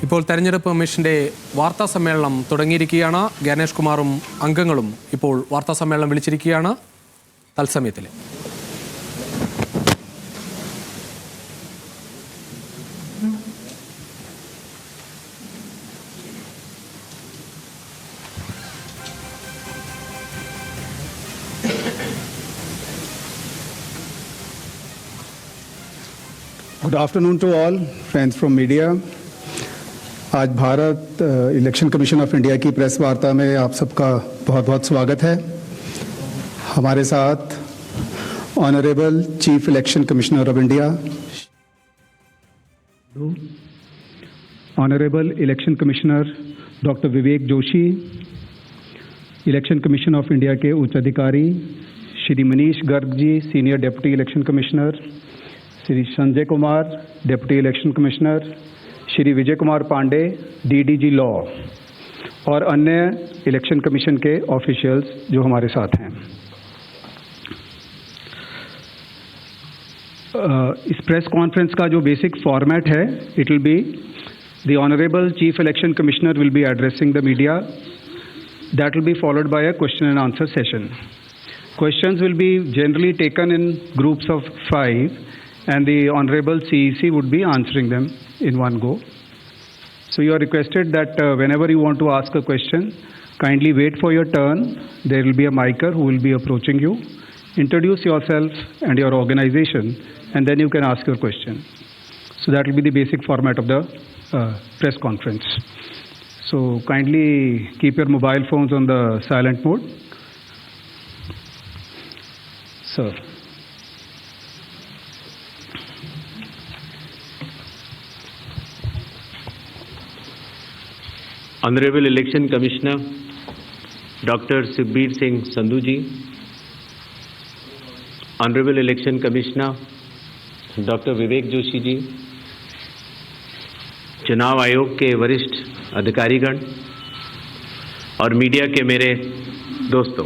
ഇപ്പോൾ തെരഞ്ഞെടുപ്പ് കമ്മീഷന്റെ വാർത്താ സമ്മേളനം തുടങ്ങിയിരിക്കുകയാണ്. ഗണേഷ് കുമാറും അംഗങ്ങളും ഇപ്പോൾ വാർത്താ സമ്മേളനം വിളിച്ചിരിക്കുകയാണ്. തത്സമയത്തിൽ Good afternoon to all friends from media. आज Bharat election commission of India की प्रेस वार्ता में आप सबका बहुत बहुत स्वागत है। हमारे साथ honourable chief election commissioner of India, honourable election commissioner doctor Vivek Joshi, election commission of India के उच्च अधिकारी Shri Manish Garg ji, senior deputy election commissioner, Shri Sanjay Kumar, deputy election commissioner, Shri Vijay Kumar Pandey, DDG law, और अन्य इलेक्शन कमीशन के ऑफिशियल्स जो हमारे साथ हैं। इस प्रेस कॉन्फ्रेंस का जो बेसिक फॉर्मेट है, it will be the honourable chief election commissioner will be addressing the media. That will be followed by a question and answer session. Questions will be generally taken in groups of 5, and the Honorable CEC would be answering them in one go. So you are requested that whenever you want to ask a question, kindly wait for your turn. There will be a micer who will be approaching you. Introduce yourself and your organization, and then you can ask your question. So that will be the basic format of the press conference. So kindly keep your mobile phones on the silent mode. Sir. Honorable Election Commissioner Dr. Sukhbir Singh Sandhu ji, Honorable Election Commissioner Dr. Vivek Joshi ji, चुनाव आयोग के वरिष्ठ अधिकारीगण और media के मेरे दोस्तों,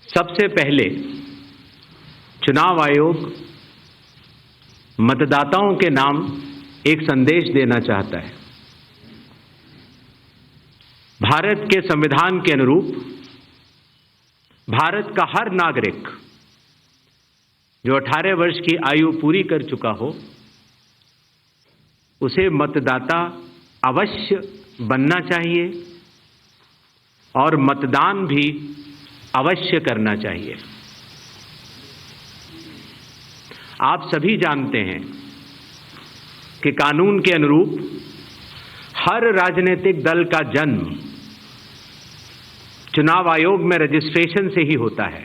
सबसे पहले चुनाव आयोग मतदाताओं के नाम एक संदेश देना चाहता है। भारत के संविधान के अनुरूप भारत का हर नागरिक जो 18 वर्ष की आयु पूरी कर चुका हो, उसे मतदाता अवश्य बनना चाहिए और मतदान भी अवश्य करना चाहिए। आप सभी जानते हैं कि कानून के अनुरूप हर राजनीतिक दल का जन्म चुनाव आयोग में रजिस्ट्रेशन से ही होता है।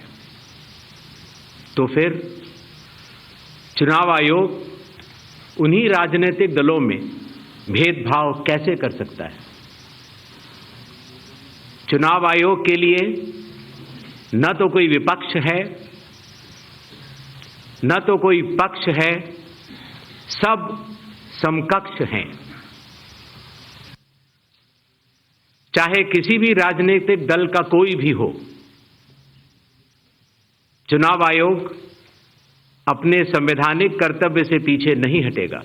तो फिर चुनाव आयोग उन्हीं राजनीतिक दलों में भेदभाव कैसे कर सकता है? चुनाव आयोग के लिए न तो कोई विपक्ष है, न तो कोई पक्ष है, सब समकक्ष हैं। चाहे किसी भी राजनीतिक दल का कोई भी हो, चुनाव आयोग अपने संवैधानिक कर्तव्य से पीछे नहीं हटेगा।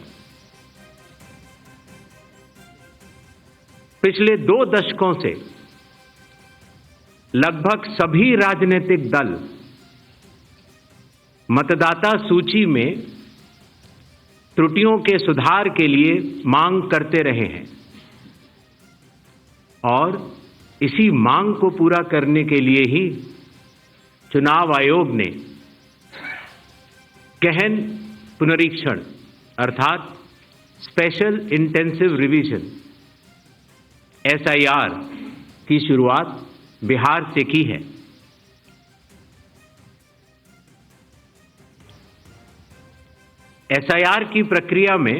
पिछले 2 दशकों से लगभग सभी राजनीतिक दल मतदाता सूची में त्रुटियों के सुधार के लिए मांग करते रहे हैं और इसी मांग को पूरा करने के लिए ही चुनाव आयोग ने गहन पुनरीक्षण अर्थात स्पेशल इंटेंसिव रिवीजन SIR की शुरुआत बिहार से की है। SIR की प्रक्रिया में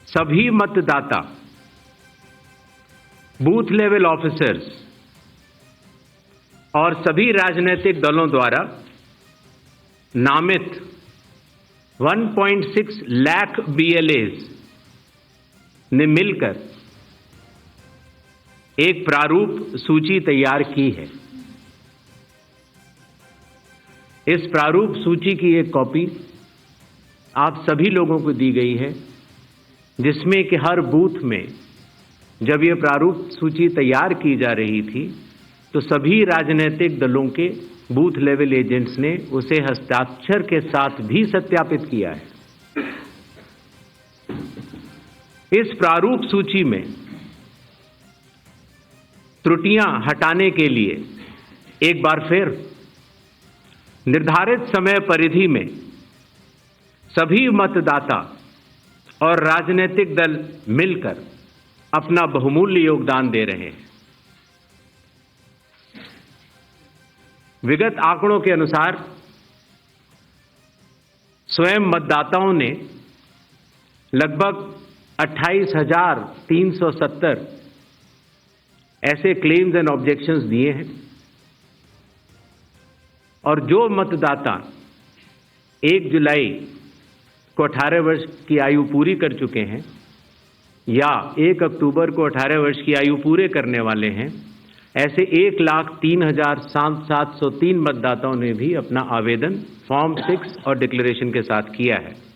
सभी मतदाता, बूथ लेवल ऑफिसर्स और सभी राजनीतिक दलों द्वारा नामित 1.6 लाख BLAs ने मिलकर एक प्रारूप सूची तैयार की है। इस प्रारूप सूची की एक कॉपी आप सभी लोगों को दी गई है, जिसमें कि हर बूथ में जब ये प्रारूप सूची तैयार की जा रही थी तो सभी राजनीतिक दलों के बूथ लेवल एजेंट्स ने उसे हस्ताक्षर के साथ भी सत्यापित किया है। इस प्रारूप सूची में त्रुटियां हटाने के लिए एक बार फिर निर्धारित समय परिधि में सभी मतदाता और राजनीतिक दल मिलकर अपना बहुमूल्य योगदान दे रहे हैं। विगत आंकड़ों के अनुसार स्वयं मतदाताओं ने लगभग 28,370 ऐसे क्लेम्स एंड ऑब्जेक्शंस दिए हैं और जो मतदाता 1 जुलाई को 18 वर्ष की आयु पूरी कर चुके हैं या 1 अक्टूबर को 18 वर्ष की आयु पूरे करने वाले हैं, ऐसे 1,03,703 मतदाताओं ने भी अपना आवेदन फॉर्म 6 और डिक्लेरेशन के साथ किया है।